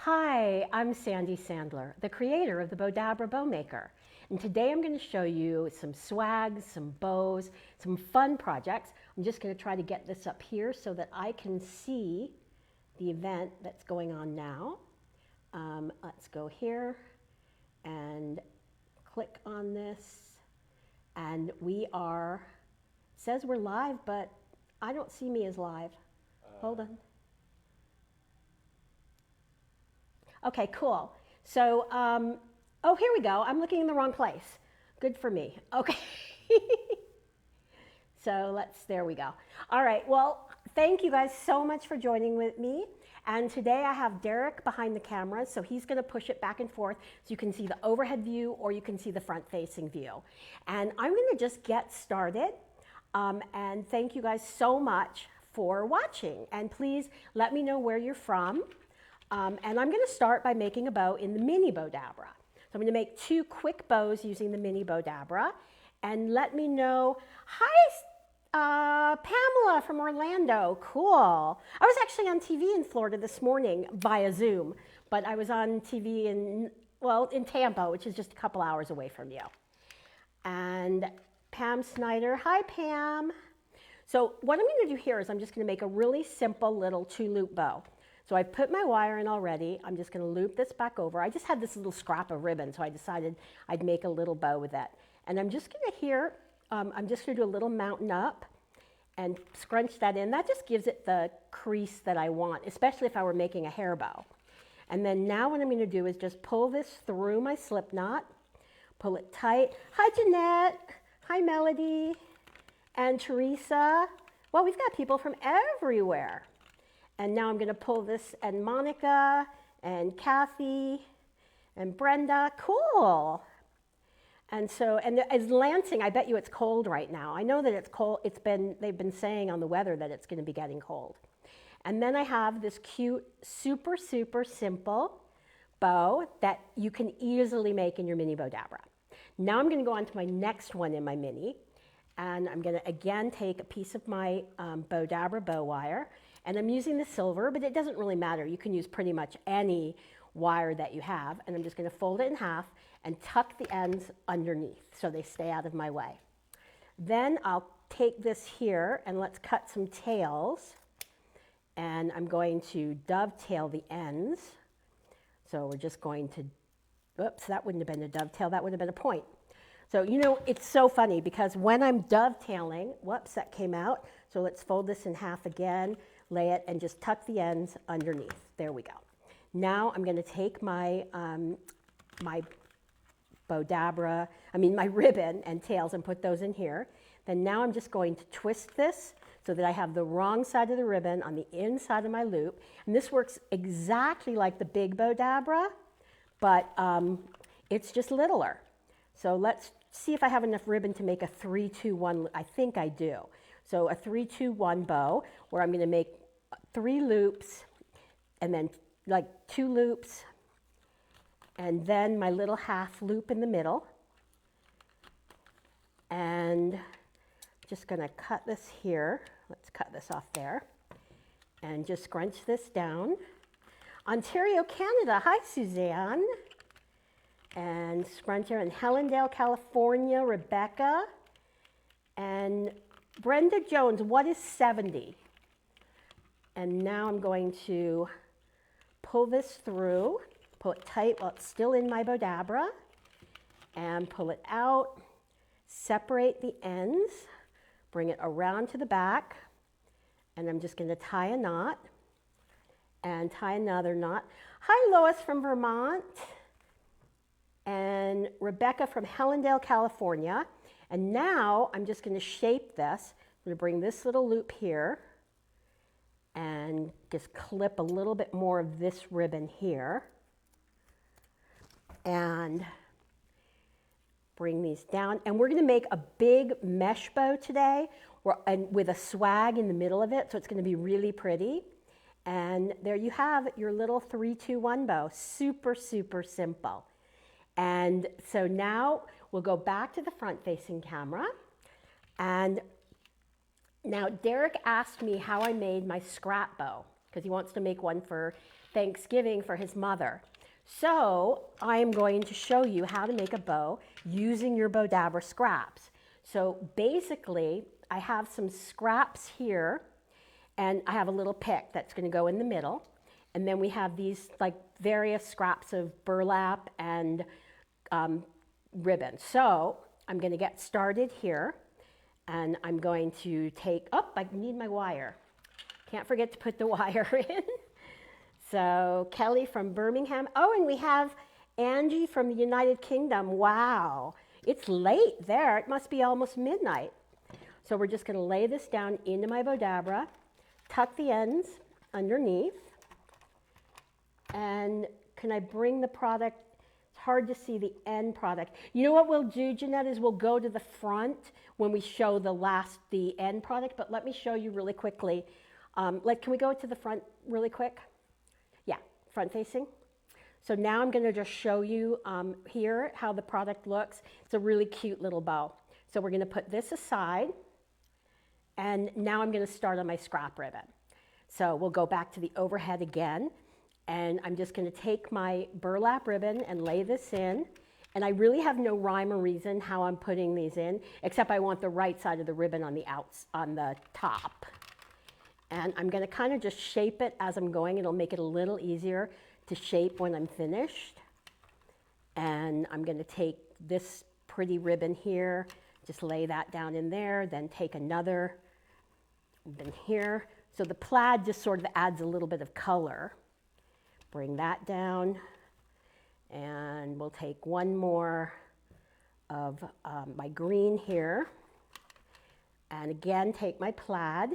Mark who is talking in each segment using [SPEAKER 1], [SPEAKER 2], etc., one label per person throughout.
[SPEAKER 1] Hi, I'm Sandy Sandler, the creator of the Bowdabra Bow Maker. And today I'm going to show you some swags, some bows, some fun projects. I'm just going to try to get this up here so that I can see the event that's going on now. Let's go here and click on this. And we are, says we're live, but I don't see me as live. Hold on. Okay, cool. So, oh, here we go. I'm looking in the wrong place. Good for me. Okay. So there we go. All right, well, thank you guys so much for joining with me. And today I have Derek behind the camera, so he's gonna push it back and forth so you can see the overhead view or you can see the front-facing view. And I'm gonna just get started. And thank you guys so much for watching. And please let me know where you're from. And I'm going to start by making a bow in the mini Bowdabra. So I'm going to make two quick bows using the mini Bowdabra. And let me know, hi, Pamela from Orlando, cool. I was actually on TV in Florida this morning via Zoom, but I was on TV in Tampa, which is just a couple hours away from you. And Pam Snyder, hi Pam. So what I'm going to do here is I'm just going to make a really simple little 2-loop bow. So I put my wire in already. I'm just going to loop this back over. I just had this little scrap of ribbon, so I decided I'd make a little bow with it. And I'm just going to I'm just going to do a little mountain up and scrunch that in. That just gives it the crease that I want, especially if I were making a hair bow. And then now what I'm going to do is just pull this through my slip knot, pull it tight. Hi, Jeanette. Hi, Melody. And Teresa. Well, we've got people from everywhere. And now I'm going to pull this, and Monica, and Kathy, and Brenda. Cool. And so, and as Lansing, I bet you it's cold right now. I know that it's cold. They've been saying on the weather that it's going to be getting cold. And then I have this cute, super, super simple bow that you can easily make in your mini Bowdabra. Now I'm going to go on to my next one in my mini. And I'm going to, again, take a piece of my Bowdabra bow wire. And I'm using the silver, but it doesn't really matter. You can use pretty much any wire that you have. And I'm just going to fold it in half and tuck the ends underneath so they stay out of my way. Then I'll take this here and let's cut some tails. And I'm going to dovetail the ends. So we're just going to, oops, that wouldn't have been a dovetail, that would have been a point. So, you know, it's so funny because when I'm dovetailing, whoops, that came out. So let's fold this in half again, lay it, and just tuck the ends underneath. There we go. Now I'm going to take my, my ribbon and tails and put those in here. Then now I'm just going to twist this so that I have the wrong side of the ribbon on the inside of my loop. And this works exactly like the big Bowdabra, but it's just littler. So let's see if I have enough ribbon to make a 3-2-1. I think I do. So a 3-2-1 bow where I'm going to make 3 loops and then like 2 loops and then my little half loop in the middle. And just going to cut this here. Let's cut this off there and just scrunch this down. Ontario, Canada. Hi, Suzanne. And scruncher in Hellendale, California, Rebecca. And Brenda Jones, what is 70? And now I'm going to pull this through, pull it tight while it's still in my Bowdabra, and pull it out, separate the ends, bring it around to the back, and I'm just going to tie a knot and tie another knot. Hi, Lois from Vermont. And Rebecca from Hellendale, California. And now I'm just going to shape this. I'm going to bring this little loop here and just clip a little bit more of this ribbon here. And bring these down. And we're going to make a big mesh bow today and with a swag in the middle of it. So it's going to be really pretty. And there you have your little 3-2-1 bow. Super, super simple. And so now we'll go back to the front-facing camera. And now Derek asked me how I made my scrap bow. because he wants to make one for Thanksgiving for his mother. So I am going to show you how to make a bow using your Bowdabra scraps. So basically, I have some scraps here, and I have a little pick that's going to go in the middle. And then we have these like various scraps of burlap and ribbon. So I'm going to get started here, and I'm going to take, oh, I need my wire. Can't forget to put the wire in. So Kelly from Birmingham. Oh, and we have Angie from the United Kingdom. Wow, it's late there. It must be almost midnight. So we're just going to lay this down into my Bowdabra, tuck the ends underneath, and can I bring the product? It's hard to see the end product. You know what we'll do, Jeanette, is we'll go to the front when we show the end product, but let me show you really quickly. Can we go to the front really quick? Yeah, front facing. So now I'm going to just show you here how the product looks. It's a really cute little bow. So we're going to put this aside, and now I'm going to start on my scrap ribbon. So we'll go back to the overhead again, and I'm just going to take my burlap ribbon and lay this in. And I really have no rhyme or reason how I'm putting these in, except I want the right side of the ribbon on the top. And I'm going to kind of just shape it as I'm going. It'll make it a little easier to shape when I'm finished. And I'm going to take this pretty ribbon here, just lay that down in there, then take another ribbon here. So the plaid just sort of adds a little bit of color. Bring that down, and we'll take one more of my green here. And again, take my plaid.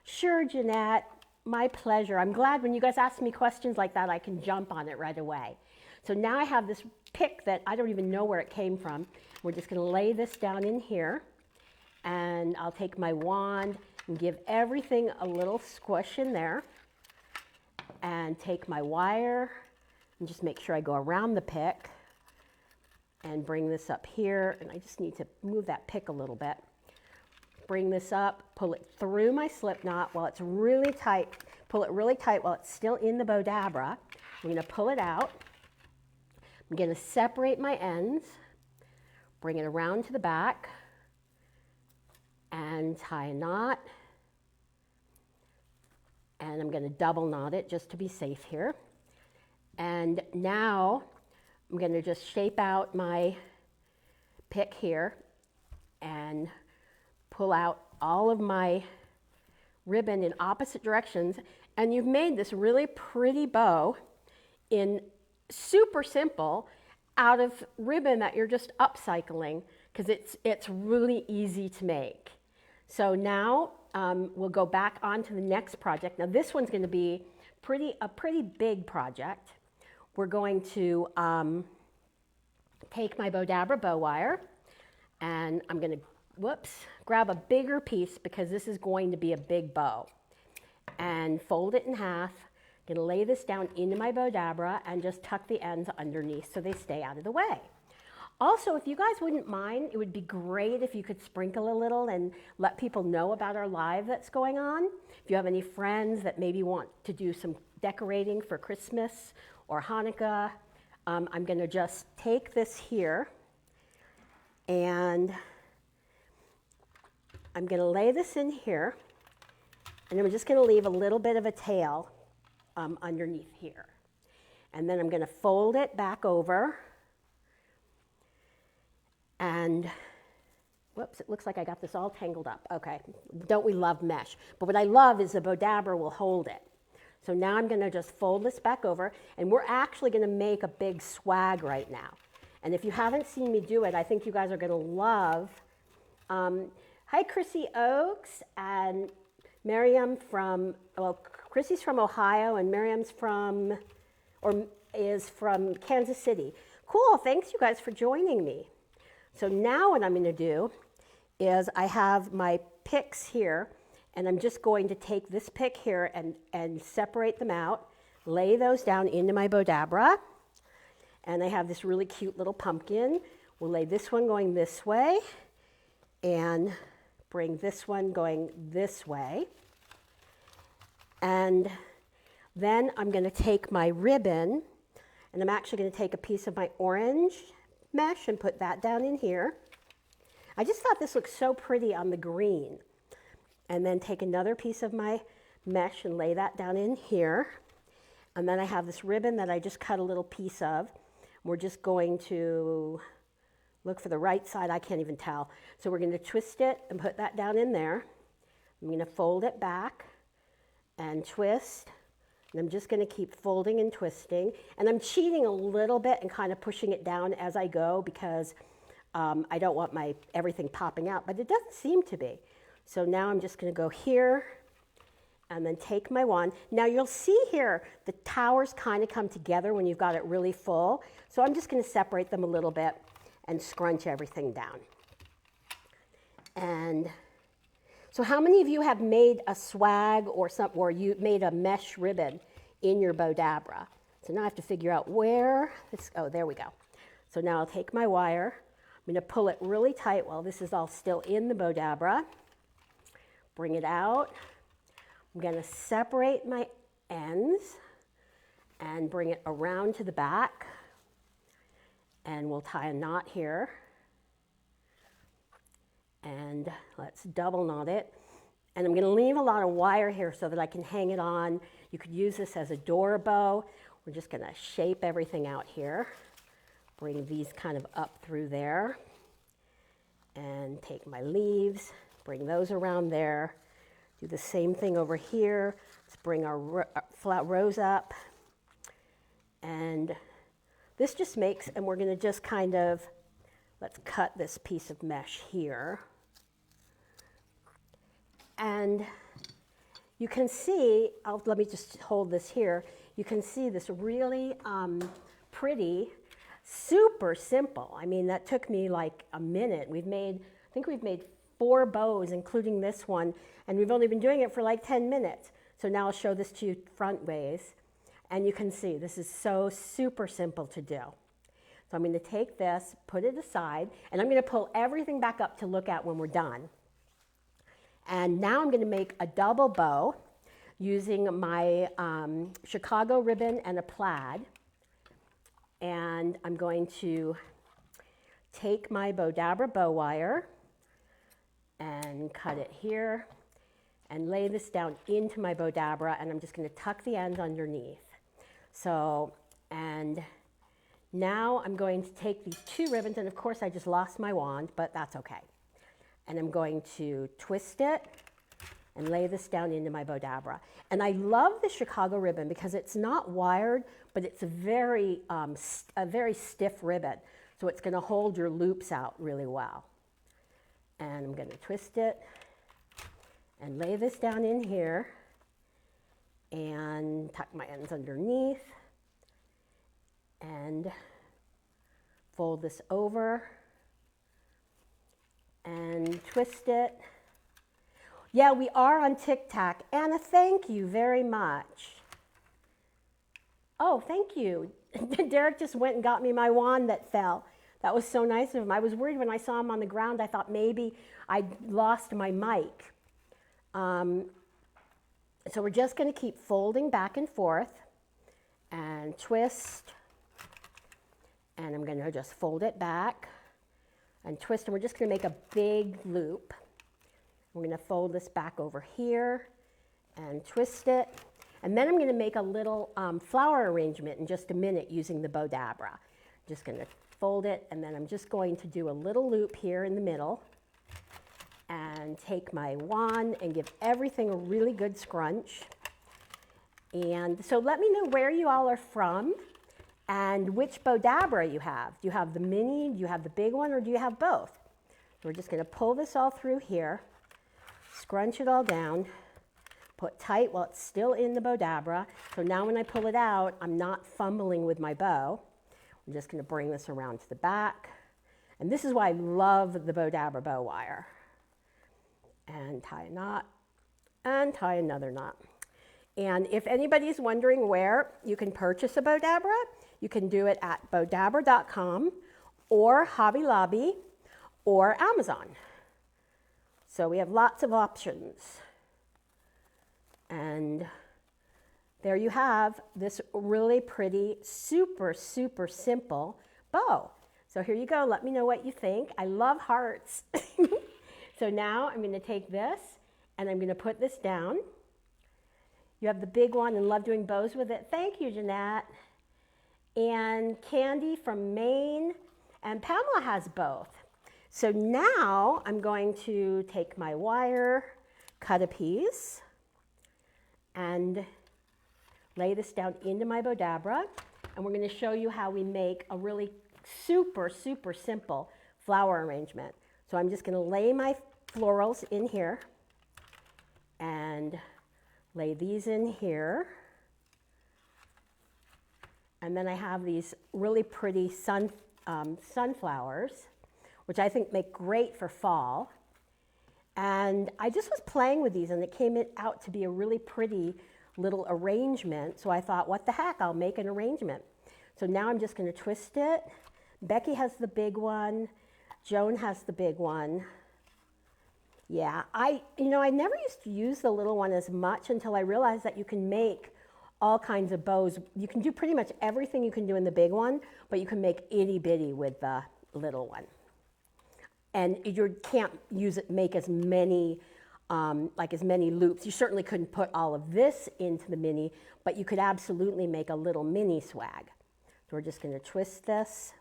[SPEAKER 1] Sure, Jeanette, my pleasure. I'm glad when you guys ask me questions like that, I can jump on it right away. So now I have this pick that I don't even know where it came from. We're just going to lay this down in here, and I'll take my wand and give everything a little squish in there, and take my wire and just make sure I go around the pick and bring this up here. And I just need to move that pick a little bit. Bring this up, pull it through my slip knot while it's really tight. Pull it really tight while it's still in the Bowdabra. I'm going to pull it out. I'm going to separate my ends, bring it around to the back, and tie a knot. And I'm going to double knot it just to be safe here. And now I'm going to just shape out my pick here and pull out all of my ribbon in opposite directions. And you've made this really pretty bow in super simple out of ribbon that you're just upcycling, because it's really easy to make. So now we'll go back on to the next project. Now this one's going to be a pretty big project. We're going to take my Bowdabra bow wire, and I'm going to, grab a bigger piece because this is going to be a big bow, and fold it in half. I'm going to lay this down into my Bowdabra and just tuck the ends underneath so they stay out of the way. Also, if you guys wouldn't mind, it would be great if you could sprinkle a little and let people know about our live that's going on. If you have any friends that maybe want to do some decorating for Christmas or Hanukkah, I'm going to just take this here, and I'm going to lay this in here, and I'm just going to leave a little bit of a tail underneath here. And then I'm going to fold it back over. And, whoops, it looks like I got this all tangled up. Okay, don't we love mesh? But what I love is the Bowdabra will hold it. So now I'm going to just fold this back over, and we're actually going to make a big swag right now. And if you haven't seen me do it, I think you guys are going to love. Hi, Chrissy Oaks and Miriam from, well, Chrissy's from Ohio, and Miriam's is from Kansas City. Cool, thanks you guys for joining me. So now what I'm going to do is I have my picks here, and I'm just going to take this pick here and separate them out, lay those down into my Bowdabra, and I have this really cute little pumpkin. We'll lay this one going this way and bring this one going this way. And then I'm going to take my ribbon, and I'm actually going to take a piece of my orange mesh and put that down in here. I just thought this looked so pretty on the green. And then take another piece of my mesh and lay that down in here. And then I have this ribbon that I just cut a little piece of. We're just going to look for the right side. I can't even tell. So we're going to twist it and put that down in there. I'm going to fold it back and twist. And I'm just going to keep folding and twisting. And I'm cheating a little bit and kind of pushing it down as I go because I don't want everything popping out, but it doesn't seem to be. So now I'm just going to go here and then take my wand. Now you'll see here the towers kind of come together when you've got it really full. So I'm just going to separate them a little bit and scrunch everything down. And so how many of you have made a swag or you made a mesh ribbon in your Bowdabra? So now I have to figure out where this, oh, there we go. So now I'll take my wire. I'm going to pull it really tight while this is all still in the Bowdabra. Bring it out. I'm going to separate my ends and bring it around to the back. And we'll tie a knot here. And let's double knot it. And I'm going to leave a lot of wire here so that I can hang it on. You could use this as a door bow. We're just going to shape everything out here. Bring these kind of up through there. And take my leaves, bring those around there. Do the same thing over here. Let's bring our flat rose up. And this just makes, and we're going to just kind of, let's cut this piece of mesh here. And you can see, let me just hold this here. You can see this really pretty, super simple. I mean, that took me like a minute. I think we've made 4 bows, including this one, and we've only been doing it for like 10 minutes. So now I'll show this to you front ways, and you can see this is so super simple to do. So I'm going to take this, put it aside, and I'm going to pull everything back up to look at when we're done. And now I'm going to make a double bow using my Chicago ribbon and a plaid. And I'm going to take my Bowdabra bow wire and cut it here and lay this down into my Bowdabra, and I'm just going to tuck the ends underneath. So, and now I'm going to take these 2 ribbons, and of course I just lost my wand, but that's okay. And I'm going to twist it and lay this down into my Bowdabra. And I love the Chicago ribbon because it's not wired, but it's a very stiff ribbon. So it's going to hold your loops out really well. And I'm going to twist it and lay this down in here and tuck my ends underneath and fold this over and twist it. Yeah, we are on TikTok. Anna, thank you very much. Oh, thank you. Derek just went and got me my wand that fell. That was so nice of him. I was worried when I saw him on the ground. I thought maybe I lost my mic. So we're just going to keep folding back and forth and twist. And I'm going to just fold it back and twist. And we're just going to make a big loop. We're going to fold this back over here and twist it. And then I'm going to make a little flower arrangement in just a minute using the Bowdabra. Just going to fold it, and then I'm just going to do a little loop here in the middle and take my wand and give everything a really good scrunch. And so let me know where you all are from and which Bowdabra you have. Do you have the mini, do you have the big one, or do you have both? We're just going to pull this all through here, scrunch it all down, put tight while it's still in the Bowdabra. So now when I pull it out, I'm not fumbling with my bow. I'm just going to bring this around to the back. And this is why I love the Bowdabra bow wire. And tie a knot and tie another knot. And if anybody's wondering where you can purchase a Bowdabra, you can do it at bowdabra.com or Hobby Lobby or Amazon. So we have lots of options. And there you have this really pretty, super, super simple bow. So here you go. Let me know what you think. I love hearts. So now I'm going to take this and I'm going to put this down. You have the big one and love doing bows with it. Thank you, Jeanette. And Candy from Maine. And Pamela has both. So now I'm going to take my wire, cut a piece, and lay this down into my Bowdabra. And we're going to show you how we make a really super, super simple flower arrangement. So I'm just going to lay my florals in here and lay these in here. And then I have these really pretty sunflowers, which I think make great for fall. And I just was playing with these and it came out to be a really pretty little arrangement. So I thought, what the heck, I'll make an arrangement. So now I'm just going to twist it. Becky has the big one. Joan has the big one. Yeah, I never used to use the little one as much until I realized that you can make all kinds of bows. You can do pretty much everything you can do in the big one, but you can make itty bitty with the little one. And you can't make as many, as many loops. You certainly couldn't put all of this into the mini, but you could absolutely make a little mini swag. So we're just going to twist this.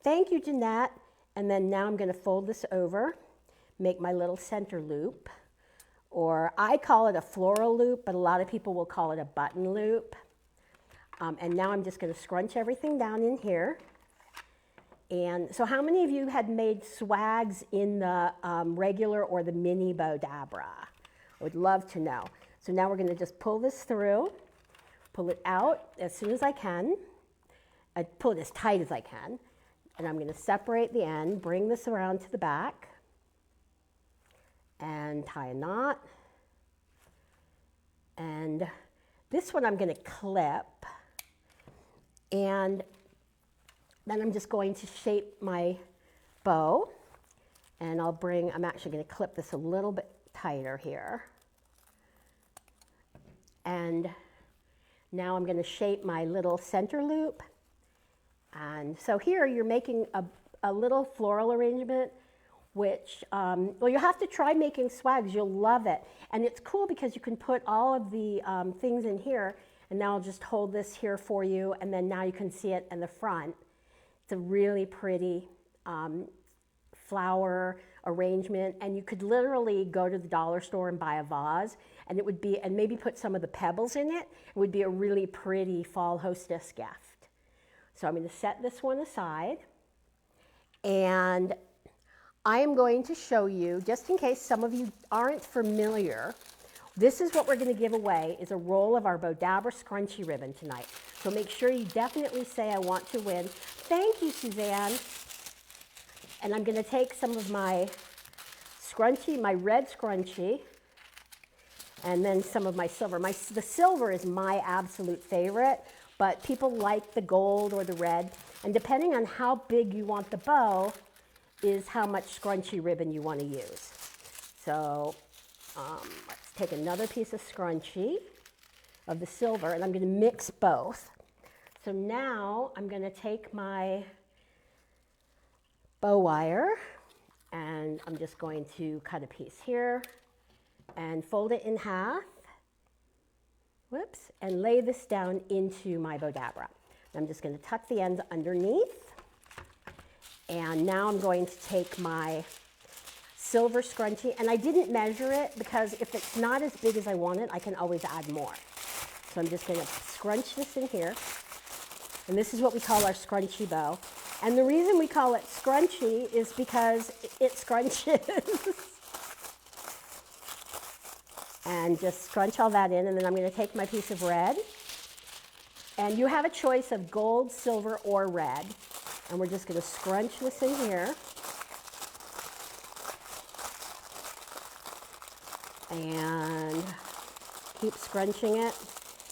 [SPEAKER 1] Thank you, Jeanette. And then now I'm going to fold this over, make my little center loop, or I call it a floral loop, but a lot of people will call it a button loop. And now I'm just going to scrunch everything down in here. And so how many of you had made swags in the regular or the mini Bowdabra? I would love to know. So now we're going to just pull this through, pull it out as soon as I can. I pull it as tight as I can. And I'm going to separate the end, bring this around to the back, and tie a knot. And this one I'm going to clip. And then I'm just going to shape my bow. And I'm actually going to clip this a little bit tighter here. And now I'm going to shape my little center loop. And so here you're making a little floral arrangement, which, well, you have to try making swags. You'll love it. And it's cool because you can put all of the things in here. And now I'll just hold this here for you. And then now you can see it in the front. It's a really pretty flower arrangement. And you could literally go to the dollar store and buy a vase. And it would be, and maybe put some of the pebbles in it. It would be a really pretty fall hostess gift. So I'm going to set this one aside, and I am going to show you, just in case some of you aren't familiar, this is what we're going to give away, is a roll of our Bowdabra scrunchie ribbon tonight. So make sure you definitely say, I want to win. Thank you, Suzanne. And I'm going to take some of my scrunchie, my red scrunchie, and then some of my silver. The silver is my absolute favorite. But people like the gold or the red. And depending on how big you want the bow is how much scrunchie ribbon you want to use. So let's take another piece of scrunchie of the silver, and I'm going to mix both. So now I'm going to take my bow wire, and I'm just going to cut a piece here and fold it in half. Whoops, and lay this down into my Bowdabra. I'm just going to tuck the ends underneath. And now I'm going to take my silver scrunchie, and I didn't measure it because if it's not as big as I want it, I can always add more. So I'm just going to scrunch this in here. And this is what we call our scrunchie bow. And the reason we call it scrunchie is because it scrunches. And just scrunch all that in, and then I'm going to take my piece of red. And you have a choice of gold, silver, or red. And we're just going to scrunch this in here. And keep scrunching it.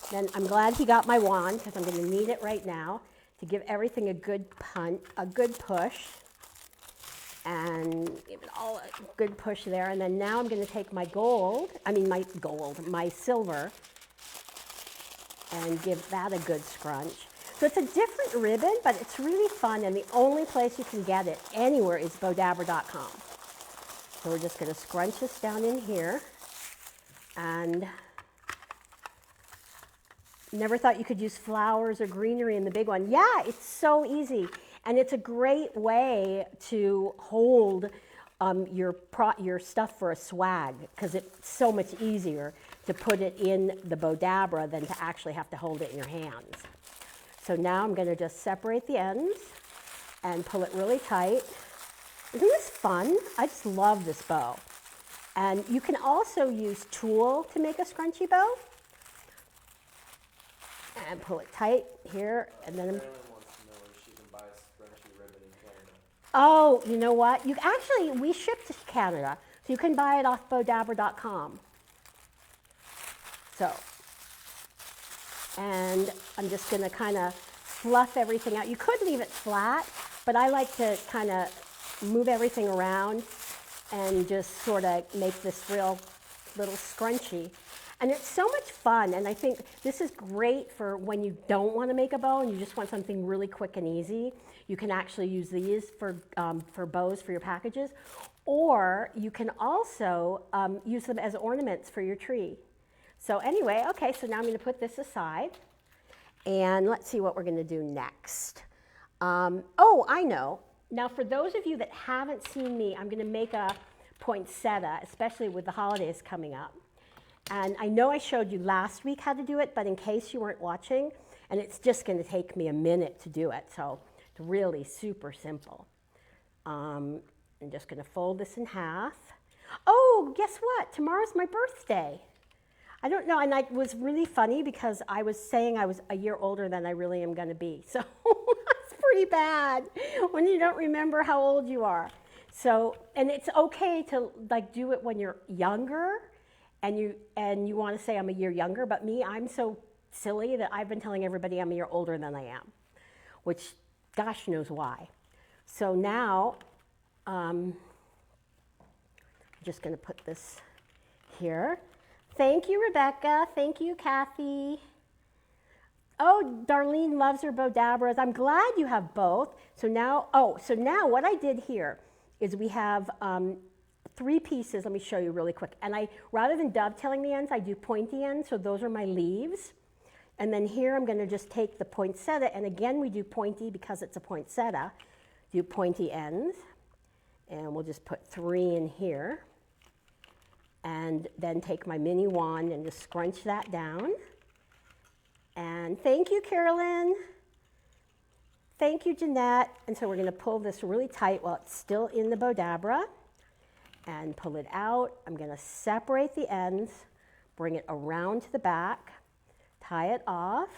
[SPEAKER 1] Then I'm glad he got my wand because I'm going to need it right now to give everything a good push. And give it all a good push there. And then now I'm going to take my silver, and give that a good scrunch. So it's a different ribbon, but it's really fun, and the only place you can get it anywhere is Bowdabra.com. So we're just going to scrunch this down in here, and never thought you could use flowers or greenery in the big one. Yeah, it's so easy, and it's a great way to hold your stuff for a swag, because it's so much easier to put it in the Bowdabra than to actually have to hold it in your hands. So now I'm going to just separate the ends and pull it really tight. Isn't this fun? I just love this bow. And you can also use tulle to make a scrunchy bow. And pull it tight here, and then
[SPEAKER 2] Carolyn wants to know if she can buy a scrunchy ribbon in Canada.
[SPEAKER 1] Oh, you know what? We ship to Canada, so you can buy it off Bowdabra.com. So, and I'm just going to kind of fluff everything out. You could leave it flat, but I like to kind of move everything around and just sort of make this real little scrunchy. And it's so much fun, and I think this is great for when you don't want to make a bow and you just want something really quick and easy. You can actually use these for bows for your packages, or you can also use them as ornaments for your tree. So anyway, okay, so now I'm going to put this aside, and let's see what we're going to do next. Oh, I know. Now, for those of you that haven't seen me, I'm going to make a poinsettia, especially with the holidays coming up. And I know I showed you last week how to do it, but in case you weren't watching, and it's just going to take me a minute to do it, so it's really super simple. I'm just going to fold this in half. Oh, guess what? Tomorrow's my birthday. I don't know, and it was really funny because I was saying I was a year older than I really am going to be. So that's pretty bad when you don't remember how old you are. So, and it's okay to like do it when you're younger, and you want to say I'm a year younger, but me, I'm so silly that I've been telling everybody I'm a year older than I am, which gosh knows why. So now I'm just going to put this here. Thank you, Rebecca. Thank you, Kathy. Oh, Darlene loves her Bowdabras. I'm glad you have both. So now what I did here is we have 3 pieces. Let me show you really quick. And rather than dovetailing the ends, I do pointy ends. So those are my leaves. And then here I'm going to just take the poinsettia, and again we do pointy because it's a poinsettia. Do pointy ends, and we'll just put 3 in here. And then take my mini wand and just scrunch that down. And thank you, Carolyn. Thank you, Jeanette. And so we're going to pull this really tight while it's still in the Bowdabra and pull it out. I'm going to separate the ends, bring it around to the back, tie it off,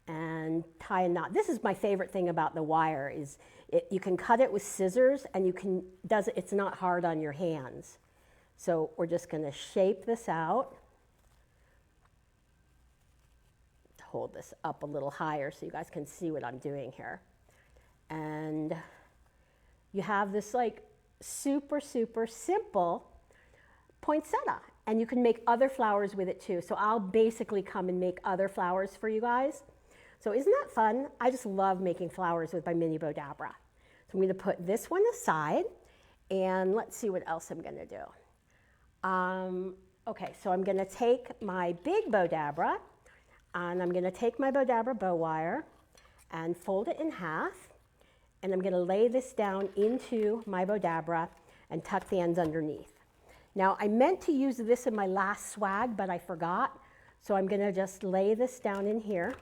[SPEAKER 1] and tie a knot. This is my favorite thing about the wire is you can cut it with scissors, and it's not hard on your hands. So we're just going to shape this out. Hold this up a little higher so you guys can see what I'm doing here. And you have this like super, super simple poinsettia. And you can make other flowers with it too. So I'll basically come and make other flowers for you guys. So isn't that fun? I just love making flowers with my mini Bowdabra. So I'm going to put this one aside, and let's see what else I'm going to do. Okay, so I'm going to take my big Bowdabra, and I'm going to take my Bowdabra bow wire and fold it in half, and I'm going to lay this down into my Bowdabra and tuck the ends underneath. Now, I meant to use this in my last swag, but I forgot, so I'm going to just lay this down in here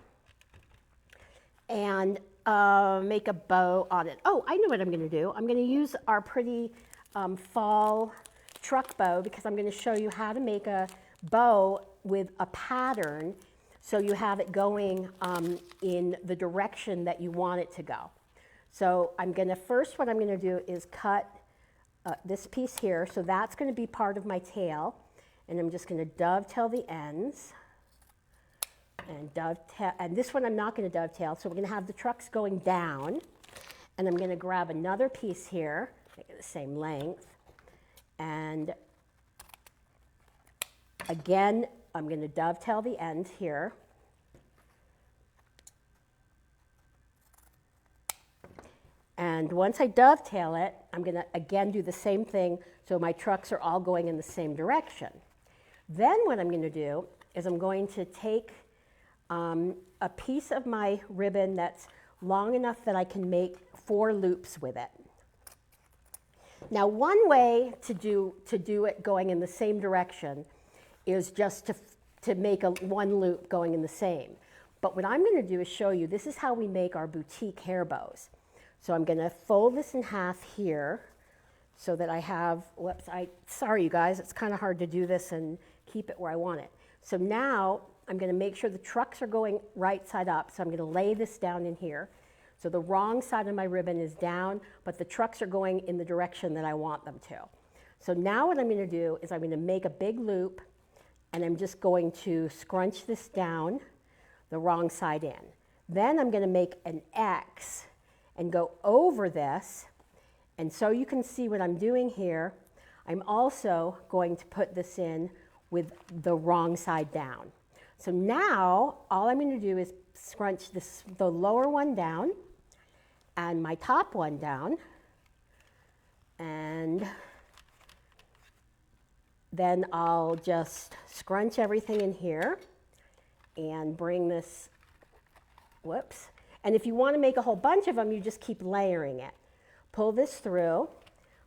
[SPEAKER 1] and make a bow on it. Oh, I know what I'm going to do. I'm going to use our pretty fall truck bow, because I'm going to show you how to make a bow with a pattern so you have it going in the direction that you want it to go. So what I'm going to do is cut this piece here, so that's going to be part of my tail, and I'm just going to dovetail the ends and dovetail, and this one I'm not going to dovetail, so we're going to have the trucks going down, and I'm going to grab another piece here, make it the same length, and again I'm going to dovetail the end here. And once I dovetail it, I'm going to again do the same thing so my trucks are all going in the same direction. Then what I'm going to do is I'm going to take a piece of my ribbon that's long enough that I can make 4 loops with it. Now, one way to do it going in the same direction is just to make one loop going in the same. But what I'm going to do is show you, this is how we make our boutique hair bows. So I'm going to fold this in half here so that I have, whoops, sorry you guys, it's kind of hard to do this and keep it where I want it. So now I'm going to make sure the trucks are going right side up. So I'm going to lay this down in here. So the wrong side of my ribbon is down, but the trucks are going in the direction that I want them to. So now what I'm going to do is I'm going to make a big loop, and I'm just going to scrunch this down the wrong side in. Then I'm going to make an X and go over this. And so you can see what I'm doing here. I'm also going to put this in with the wrong side down. So now all I'm going to do is scrunch the lower one down and my top one down, and then I'll just scrunch everything in here and bring this, whoops. And if you want to make a whole bunch of them, you just keep layering it. Pull this through,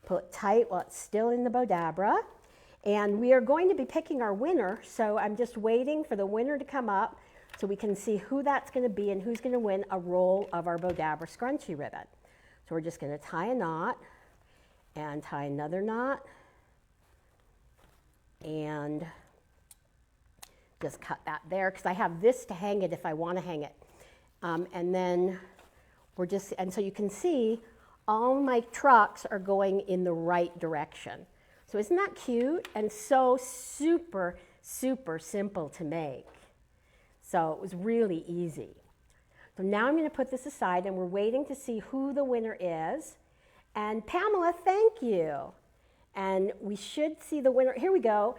[SPEAKER 1] pull it tight while it's still in the Bowdabra. And we are going to be picking our winner, so I'm just waiting for the winner to come up so we can see who that's going to be and who's going to win a roll of our Bowdabra scrunchie ribbon. So we're just going to tie a knot and tie another knot and just cut that there because I have this to hang it if I want to hang it. And then and so you can see all my trucks are going in the right direction. So isn't that cute? And so super, super simple to make. So it was really easy. So now I'm going to put this aside, and we're waiting to see who the winner is. And Pamela, thank you. And we should see the winner. Here we go.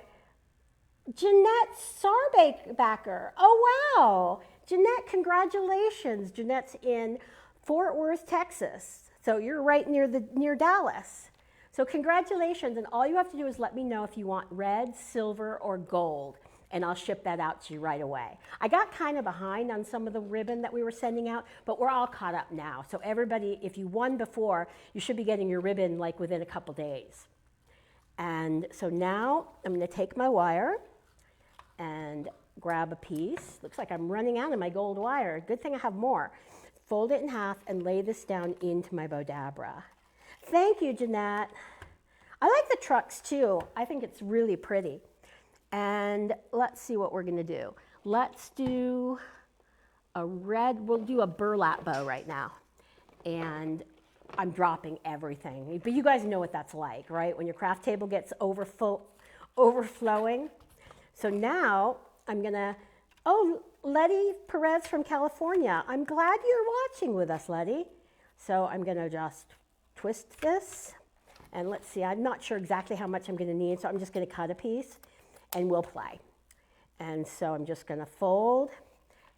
[SPEAKER 1] Jeanette Sarbacker. Oh, wow. Jeanette, congratulations. Jeanette's in Fort Worth, Texas. So you're right near Dallas. So congratulations, and all you have to do is let me know if you want red, silver, or gold, and I'll ship that out to you right away. I got kind of behind on some of the ribbon that we were sending out, but we're all caught up now. So everybody, if you won before, you should be getting your ribbon like within a couple days. And so now I'm going to take my wire and grab a piece. Looks like I'm running out of my gold wire. Good thing I have more. Fold it in half and lay this down into my Bowdabra. Thank you, Jeanette. I like the trucks too. I think it's really pretty. And let's see what we're going to do. Let's do a red, we'll do a burlap bow right now. And I'm dropping everything. But you guys know what that's like, right? When your craft table gets overflowing. So now I'm going to, oh, Letty Perez from California. I'm glad you're watching with us, Letty. So I'm going to just twist this, and let's see, I'm not sure exactly how much I'm going to need, so I'm just going to cut a piece, and we'll play. And so I'm just going to fold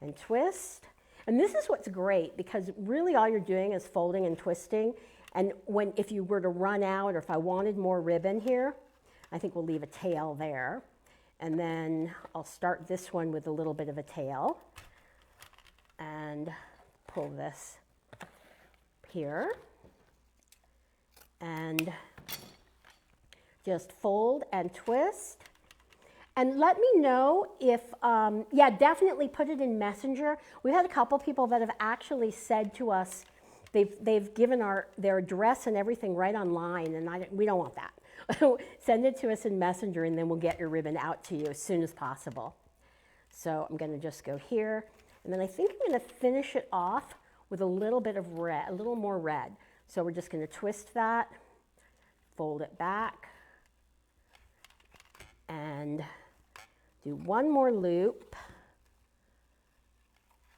[SPEAKER 1] and twist. And this is what's great, because really all you're doing is folding and twisting, and if you were to run out, or if I wanted more ribbon here, I think we'll leave a tail there. And then I'll start this one with a little bit of a tail, and pull this here. And just fold and twist. And let me know if, yeah, definitely put it in Messenger. We've had a couple people that have actually said to us, they've given their address and everything right online, and we don't want that. Send it to us in Messenger, and then we'll get your ribbon out to you as soon as possible. So I'm going to just go here, and then I think I'm going to finish it off with a little bit of red, a little more red. So we're just going to twist that, fold it back, and do one more loop,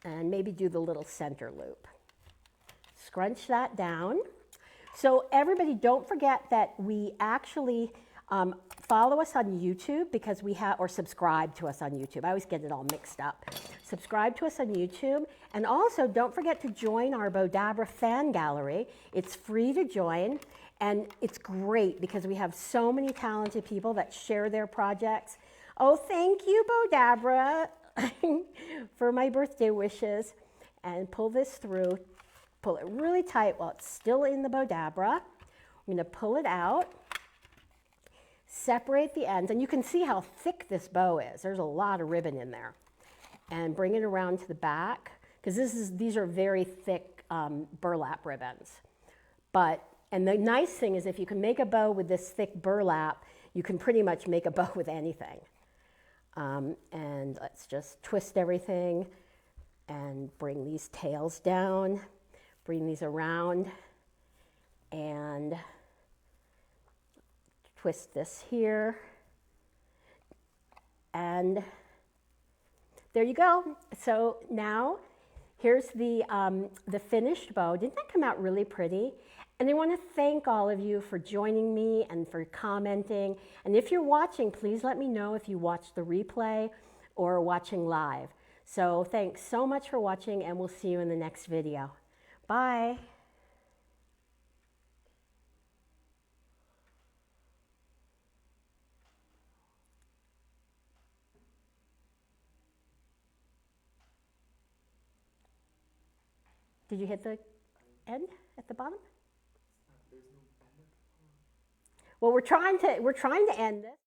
[SPEAKER 1] and maybe do the little center loop. Scrunch that down. So everybody, don't forget that we actually, Follow us on YouTube because we have, or subscribe to us on YouTube. I always get it all mixed up. Subscribe to us on YouTube. And also, don't forget to join our Bowdabra fan gallery. It's free to join, and it's great because we have so many talented people that share their projects. Oh, thank you, Bowdabra, for my birthday wishes. And pull this through. Pull it really tight while it's still in the Bowdabra. I'm going to pull it out. Separate the ends, and you can see how thick this bow is. There's a lot of ribbon in there. And bring it around to the back, because these are very thick burlap ribbons. And the nice thing is if you can make a bow with this thick burlap, you can pretty much make a bow with anything. And let's just twist everything and bring these tails down, bring these around, and twist this here, and there you go. So now here's the finished bow. Didn't that come out really pretty? And I want to thank all of you for joining me and for commenting. And if you're watching, please let me know if you watched the replay or watching live. So thanks so much for watching, and we'll see you in the next video. Bye. Did you hit the end at the bottom?
[SPEAKER 2] There's no bend at the bottom.
[SPEAKER 1] Well, we're trying to end this.